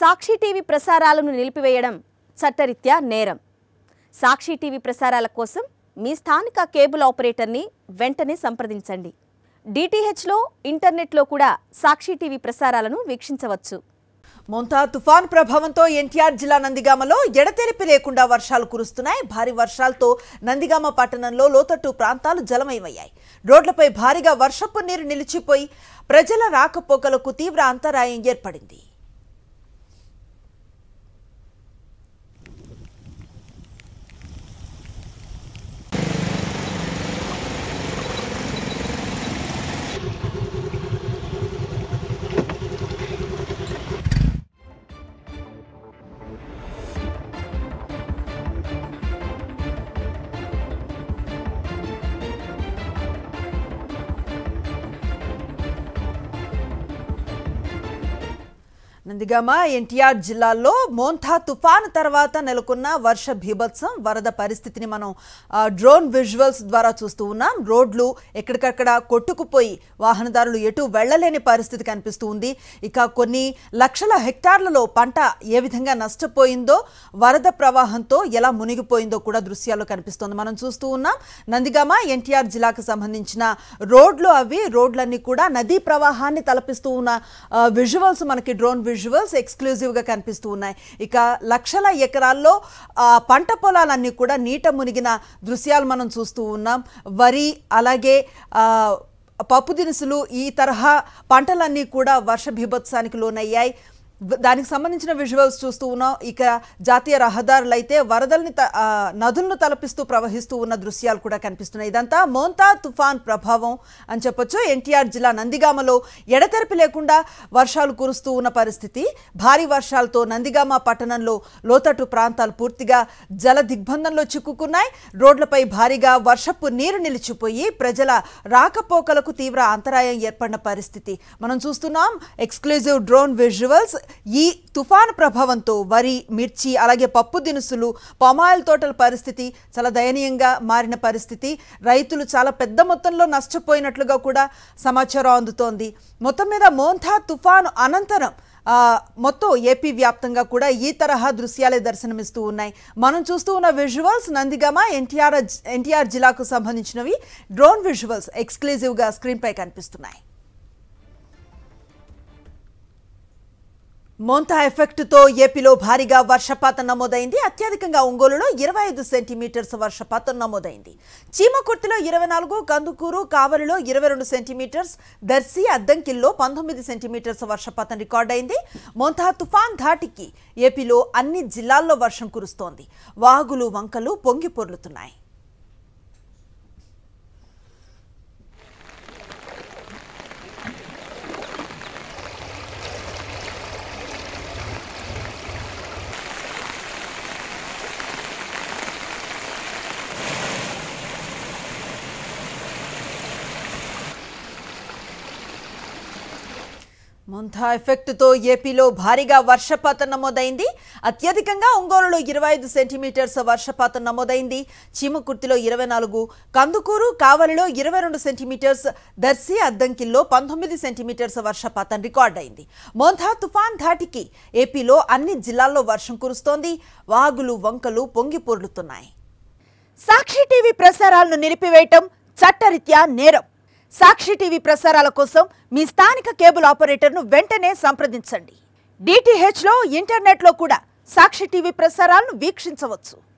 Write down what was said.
సాక్షి TV ప్రసారాలను నిలిపివేయడం చట్టరీత్యా నేరం. సాక్షి టీవీ ప్రసారాల కోసం మీ స్థానిక కేబుల్ ఆపరేటర్ని వెంటనే సంప్రదించండి. డిటిహెచ్లో, ఇంటర్నెట్లో కూడా సాక్షి టీవీ ప్రసారాలను వీక్షించవచ్చు. మోంతా తుఫాన్ ప్రభావంతో ఎన్టీఆర్ జిల్లా నందిగామలో ఎడతెరిపి లేకుండా వర్షాలు కురుస్తున్నాయి. భారీ వర్షాలతో నందిగామ పట్టణంలో లోతట్టు ప్రాంతాలు జలమయమయ్యాయి. రోడ్లపై భారీగా వర్షపు నీరు నిలిచిపోయి ప్రజల రాకపోకలకు తీవ్ర అంతరాయం ఏర్పడింది. నందిగామ ఎన్టీఆర్ జిల్లాలో మోంతా తుఫాను తర్వాత నెలకొన్న వర్ష బీభత్సం, వరద పరిస్థితిని మనం డ్రోన్ విజువల్స్ ద్వారా చూస్తూ ఉన్నాం. రోడ్లు ఎక్కడికక్కడ కొట్టుకుపోయి వాహనదారులు ఎటు వెళ్లలేని పరిస్థితి కనిపిస్తూ ఉంది. ఇక కొన్ని లక్షల హెక్టార్లలో పంట ఏ విధంగా నష్టపోయిందో, వరద ప్రవాహంతో ఎలా మునిగిపోయిందో కూడా దృశ్యాల్లో కనిపిస్తోంది. మనం చూస్తూ ఉన్నాం నందిగామ ఎన్టీఆర్ జిల్లాకు సంబంధించిన రోడ్లన్నీ కూడా నదీ ప్రవాహాన్ని తలపిస్తూ ఉన్న విజువల్స్ మనకి డ్రోన్ విజువల్స్ ఎక్స్క్లూజివ్ గా కనిపిస్తూ ఉన్నాయి. ఇక లక్షల ఎకరాల్లో పంట పొలాలన్నీ కూడా నీట మునిగిన దృశ్యాలు మనం చూస్తూ ఉన్నాం. వరి, అలాగే పప్పు దినుసులు, ఈ తరహా పంటలన్నీ కూడా వర్ష బీభత్సానికి లోనయ్యాయి. దానికి సంబంధించిన విజువల్స్ చూస్తూ ఉన్నాం. ఇక జాతీయ రహదారులు అయితే వరదల్ని నదులను తలపిస్తూ ప్రవహిస్తూ ఉన్న దృశ్యాలు కూడా కనిపిస్తున్నాయి. ఇదంతా మోంతా తుఫాన్ ప్రభావం అని చెప్పొచ్చు. ఎన్టీఆర్ జిల్లా నందిగామలో ఎడతెరిపి లేకుండా వర్షాలు కురుస్తూ ఉన్న పరిస్థితి. భారీ వర్షాలతో నందిగామ పట్టణంలో లోతట్టు ప్రాంతాలు పూర్తిగా జల దిగ్బంధంలో చిక్కుకున్నాయి. రోడ్లపై భారీగా వర్షపు నీరు నిలిచిపోయి ప్రజల రాకపోకలకు తీవ్ర అంతరాయం ఏర్పడిన పరిస్థితి మనం చూస్తున్నాం. Exclusive drone visuals. ఈ తుఫాను ప్రభావంతో వరి, మిర్చి, అలాగే పప్పు దినుసులు, పామాయిల్ తోటల పరిస్థితి చాలా దయనీయంగా మారిన పరిస్థితి. రైతులు చాలా పెద్ద మొత్తంలో నష్టపోయినట్లుగా కూడా సమాచారం అందుతోంది. మొత్తం మీద మోంతా తుఫాను అనంతరం మొత్తం ఏపీ వ్యాప్తంగా కూడా ఈ తరహా దృశ్యాలే దర్శనమిస్తూ ఉన్నాయి. మనం చూస్తూ ఉన్న విజువల్స్ నందిగామ ఎన్టీఆర్ జిల్లాకు సంబంధించినవి. డ్రోన్ విజువల్స్ ఎక్స్క్లూజివ్గా స్క్రీన్ పై కనిపిస్తున్నాయి. మోంతా ఎఫెక్ట్తో ఏపీలో భారీగా వర్షపాతం నమోదైంది. అత్యధికంగా ఒంగోలులో 25 సెంటీమీటర్స్ వర్షపాతం నమోదైంది. చీమకుర్తిలో 24, కందుకూరు, కావలిలో 22 సెంటీమీటర్స్, దర్శి, అద్దంకిల్లో 19 సెంటీమీటర్స్ వర్షపాతం రికార్డైంది. మోంతా తుఫాన్ ధాటికి ఏపీలో అన్ని జిల్లాల్లో వర్షం కురుస్తోంది. వాగులు, వంకలు పొంగి పొర్లుతున్నాయి. మోంతా ఎఫెక్ట్తో ఏపీలో భారీగా వర్షపాతం నమోదైంది. అత్యధికంగా ఒంగోలులో 25 సెంటీమీటర్స్ వర్షపాతం నమోదైంది. చీమకుర్తిలో 24, కందుకూరు, కావలిలో 22 సెంటీమీటర్స్, దర్శి, అద్దంకిల్లో 19 సెంటీమీటర్స్ వర్షపాతం రికార్డైంది. మోంతా తుఫాన్ ధాటికి ఏపీలో అన్ని జిల్లాల్లో వర్షం కురుస్తోంది. వాగులు, వంకలు పొంగి పొర్లుతున్నాయి. సాక్షి టీవీ ప్రసారాలను నిలిపివేయటం చట్టరీత్యా నేరం. సాక్షి టీవీ ప్రసారాల కోసం మీ స్థానిక కేబుల్ ఆపరేటర్ను వెంటనే సంప్రదించండి. డిటిహెచ్లో, ఇంటర్నెట్లో కూడా సాక్షి టీవీ ప్రసారాలను వీక్షించవచ్చు.